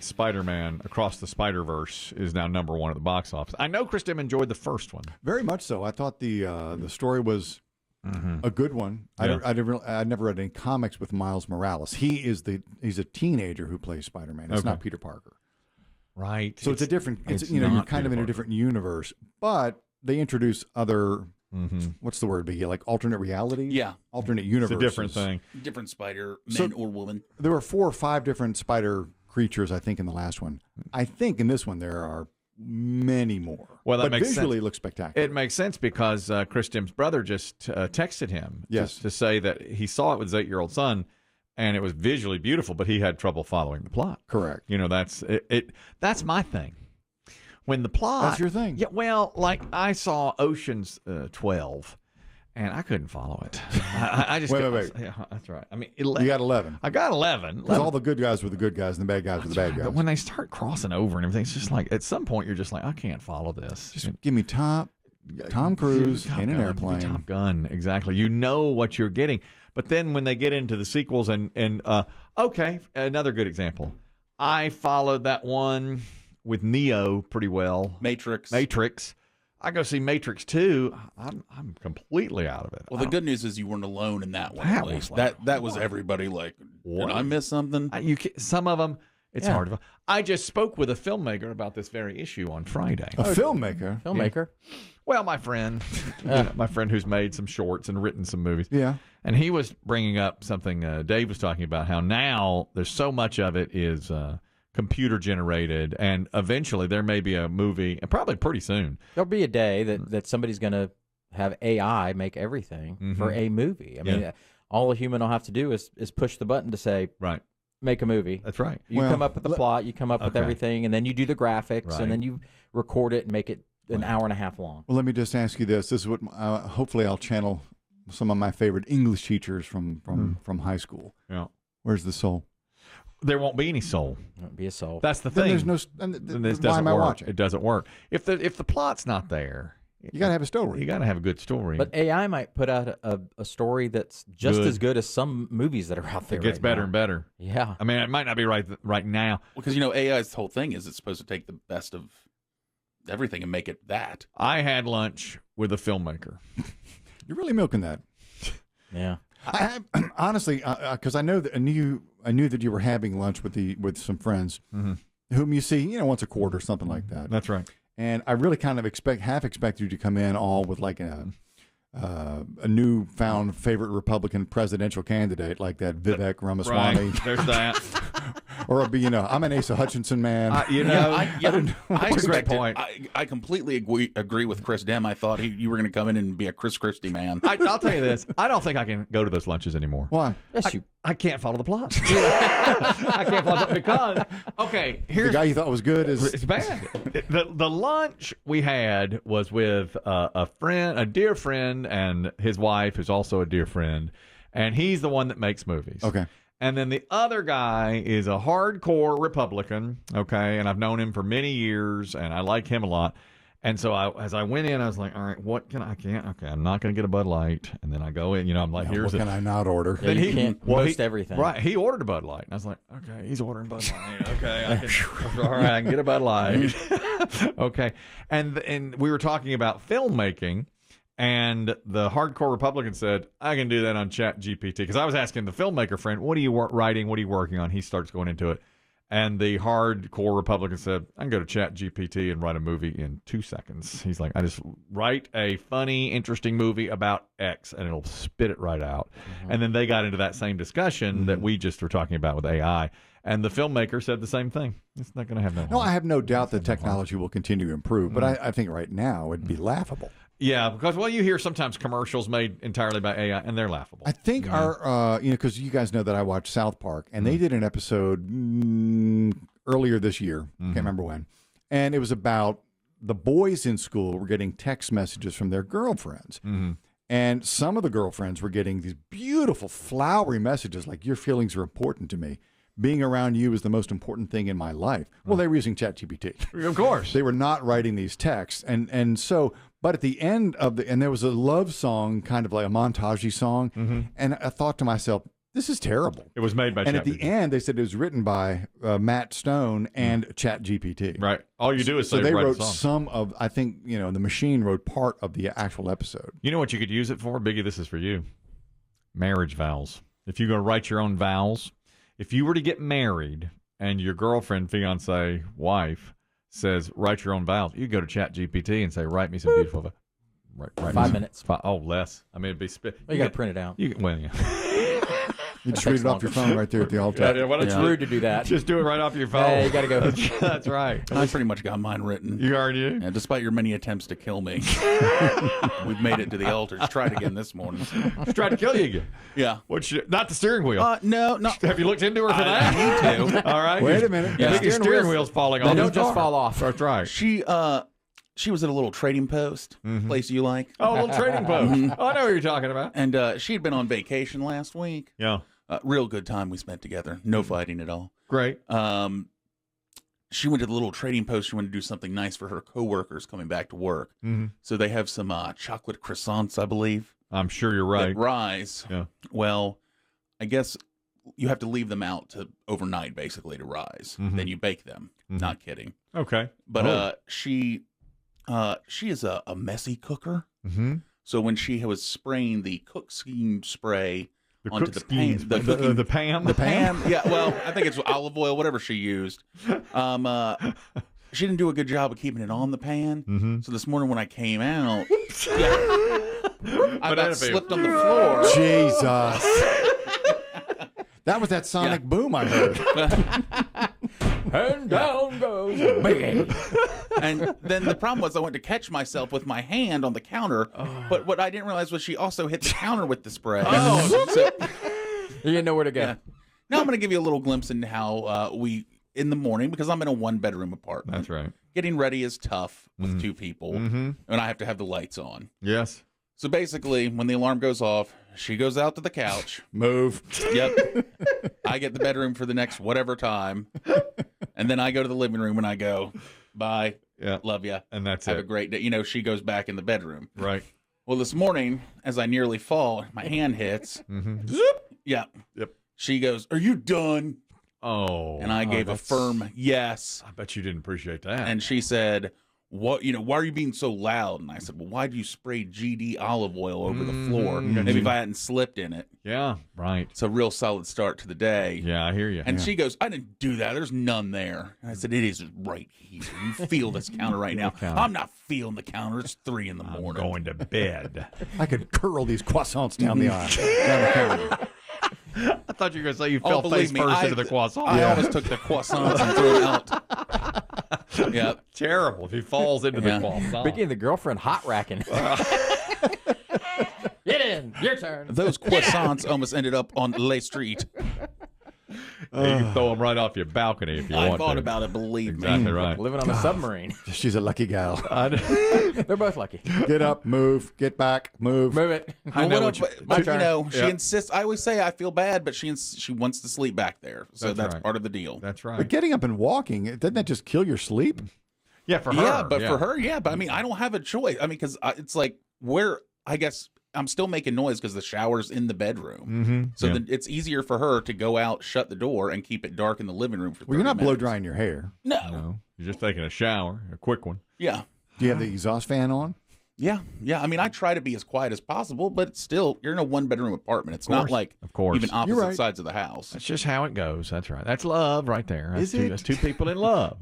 Spider-Man Across the Spider-Verse is now #1 at the box office. I know Chris Demm enjoyed the first one. Very much so. I thought the story was a good one. Yeah. I never read any comics with Miles Morales. He's a teenager who plays Spider-Man. It's not Peter Parker. Right. So it's a different. You're kind of in a different universe, but they introduce other. What's the word, Biggie? Like alternate reality? Yeah. Alternate universes. It's a different thing. Different Spider-Men or woman. There were 4 or 5 different spider creatures, I think, in the last one. I think in this one there are many more. Well, that but makes visually sense. It looks spectacular. It makes sense because Chris Demm's brother just texted him to say that he saw it with his 8-year-old son, and it was visually beautiful, but he had trouble following the plot. Correct. That's it. That's my thing. When the plot... That's your thing. Yeah, well, like I saw Ocean's 12, and I couldn't follow it. I just wait. Yeah, that's right. I mean, you got 11. I got 11. Because all the good guys were the good guys and the bad guys were the bad guys. But when they start crossing over and everything, it's just like at some point you're just like, I can't follow this. Just give me Tom Cruise in an airplane. Top Gun, exactly. You know what you're getting. But then when they get into the sequels and okay, another good example. I followed that one with Neo pretty well. Matrix. I go see Matrix 2. I'm completely out of it. Well, the good news is you weren't alone in that one. That At least was like, that was everybody like. What? Did I miss something? Some of them, it's hard to. I just spoke with a filmmaker about this very issue on Friday. A filmmaker. Yeah. Well, my friend, my friend who's made some shorts and written some movies. Yeah. And he was bringing up something Dave was talking about, how now there's so much of it is computer generated, and eventually there may be a movie, and probably pretty soon. There'll be a day that somebody's going to have AI make everything for a movie. I mean, all a human will have to do is push the button to say, right, make a movie. That's right. You come up with the plot, you come up with everything, and then you do the graphics, and then you record it and make it an hour and a half long. Well, let me just ask you this. This is what hopefully I'll channel some of my favorite English teachers from high school. Yeah. Where's the soul? There won't be any soul. There won't be a soul. That's the Then thing. there's no. Then this why doesn't am I work. watching? It doesn't work. If the plot's not there, you got to have a story. You got to have a good story. But AI might put out a story that's just as good as some movies that are out there. It gets better and better. Yeah. I mean, it might not be right now. Because AI's whole thing is it's supposed to take the best of everything and make it that. I had lunch with a filmmaker. You're really milking that. Yeah. Honestly, because I knew that you were having lunch with some friends whom you see once a quarter or something like that. That's right. And I really kind of expected you to come in all with like a newfound favorite Republican presidential candidate like that Vivek Ramaswamy. Right. There's that. Or I'm an Asa Hutchinson man. That's a great point. I completely agree with Chris Demm. I thought you were going to come in and be a Chris Christie man. I'll tell you this. I don't think I can go to those lunches anymore. Why? Yes, I can't follow the plot. I can't follow it because, here's the guy you thought was good is it's bad. The lunch we had was with a dear friend, and his wife, who's also a dear friend, and he's the one that makes movies. Okay. And then the other guy is a hardcore Republican, and I've known him for many years, and I like him a lot. And so as I went in, I was like, all right, I'm not going to get a Bud Light. And then I go in, I'm like, here's what can I not order? Yeah, you can't most everything. Right, he ordered a Bud Light. And I was like, okay, he's ordering Bud Light. Okay, all right, I can get a Bud Light. Okay. And we were talking about filmmaking. And the hardcore Republican said, I can do that on Chat GPT. Because I was asking the filmmaker friend, what are you writing? What are you working on? He starts going into it. And the hardcore Republican said, I can go to Chat GPT and write a movie in 2 seconds. He's like, I just write a funny, interesting movie about X, and it'll spit it right out. And then they got into that same discussion that we just were talking about with AI. And the filmmaker said the same thing. It's not going to have no. No, I have no doubt that technology will continue to improve. But I think right now it'd be laughable. Yeah, because you hear sometimes commercials made entirely by AI, and they're laughable. I think our, because you guys know that I watch South Park, and they did an episode earlier this year. Can't remember when, and it was about the boys in school were getting text messages from their girlfriends, and some of the girlfriends were getting these beautiful, flowery messages like "Your feelings are important to me." Being around you is the most important thing in my life. Well, they were using ChatGPT. Of course. They were not writing these texts. And so, but at the end of and there was a love song, kind of like a montage-y song. And I thought to myself, This is terrible. It was made by And at the ChatGPT. end, they said it was written by Matt Stone and ChatGPT. Right. All you do is So say they write a wrote song. some of, I think, the machine wrote part of the actual episode. You know what you could use it for? Biggie, this is for you. Marriage vows. If you're going to write your own vows, if you were to get married and your girlfriend, fiance, wife says, write your own vows, you go to ChatGPT and say, write me some beautiful vows. Write 5 minutes. Less. I mean, it'd be Well, you got to print it out. You just read it off your phone right there at the altar. It's rude to do that. Just do it right off your phone. Hey, you got to go. That's right. I pretty much got mine written. You already do? Yeah, despite your many attempts to kill me, we've made it to the altars. Tried again this morning. She tried to kill you again. Yeah. Not the steering wheel. No. Have you looked into her for I that? need to. All right. Wait a minute. Yeah. Yeah. Steering wheel's falling They off. don't just fall off. That's right. She was at a little trading post, place you like. Oh, a little trading post. Oh, I know what you're talking about. And she'd been on vacation last week. Yeah. Real good time we spent together. No fighting at all. Great. She went to the little trading post. She wanted to do something nice for her coworkers coming back to work. Mm-hmm. So they have some chocolate croissants, I believe. I'm sure you're right. That rise. Yeah. Well, I guess you have to leave them out to overnight, basically, to rise. Mhm. Then you bake them. Mhm. Not kidding. Okay. But she is a messy cooker. Mm-hmm. So when she was spraying the cook scheme spray The onto cook the schemes, pan, the Pam. the pan, yeah, well, I think it's olive oil, whatever she used. She didn't do a good job of keeping it on the pan. Mm-hmm. So this morning when I came out, I Banana about peel. slipped on the floor. Jesus. That was that sonic boom I heard. And down goes Biggie. And then the problem was I went to catch myself with my hand on the counter, but what I didn't realize was she also hit the counter with the spray. So, You didn't know where to go. yeah. Now I'm going to give you a little glimpse into how we, in the morning, because I'm in a one-bedroom apartment. That's right. Getting ready is tough with two people, Mm-hmm. and I have to have the lights on. Yes. So basically, when the alarm goes off, she goes out to the couch. Move. Yep. I get the bedroom for the next whatever time. And then I go to the living room and I go, bye, Yeah. love ya. And that's Have a it. great day. She goes back in the bedroom. Right. Well, this morning, as I nearly fall, my hand hits. Mm-hmm. Yeah. Yep. She goes, are you done? Oh. And I gave a that's- firm yes. I bet you didn't appreciate that. And she said, what, why are you being so loud? And I said, well, why do you spray GD olive oil over the floor? Mhm. Maybe if I hadn't slipped in it. yeah. Right. It's a real solid start to the day. Yeah, I hear you. And she goes, I didn't do that. There's none there. And I said, it is right here. You feel this counter right now. counter. I'm not feeling the counter. It's 3 in the I'm morning. going to bed. I could curl these croissants down the aisle. Down the counter. I thought you were going to say you Oh, fell believe face me, first into the croissant. I almost took the croissants and threw them out. Yep. Terrible if he falls into Yeah. the croissant. Biggie and the girlfriend hot racking. Get in. Your turn. Those croissants almost ended up on Le Street. You can throw them right off your balcony if you I want thought to. about it, believe Exactly me. right. Living on a submarine. She's a lucky gal. They're both lucky. Get up, move, get back, move. Move it. I know Well, what you- but, turn. she Yep. insists. I always say I feel bad, but she wants to sleep back there. So That's that's right. part of the deal. That's But right. getting up and walking, doesn't that just kill your sleep? Yeah, for her. Yeah, but for her, yeah. But I mean, I don't have a choice. I mean, because it's like I guess I'm still making noise because the shower's in the bedroom. Mm-hmm. So yeah. then it's easier for her to go out, shut the door, and keep it dark in the living room for 30 Well, you're not blow minutes. drying your hair. No. No, you're just taking a shower, a quick one. Yeah. Do you have the exhaust fan on? Yeah. Yeah. I mean, I try to be as quiet as possible, but it's still, you're in a 1-bedroom apartment. It's not like Of course. even opposite You're right. sides of the house. That's just how it goes. That's right. That's love right there. That's Is it? That's two people in love.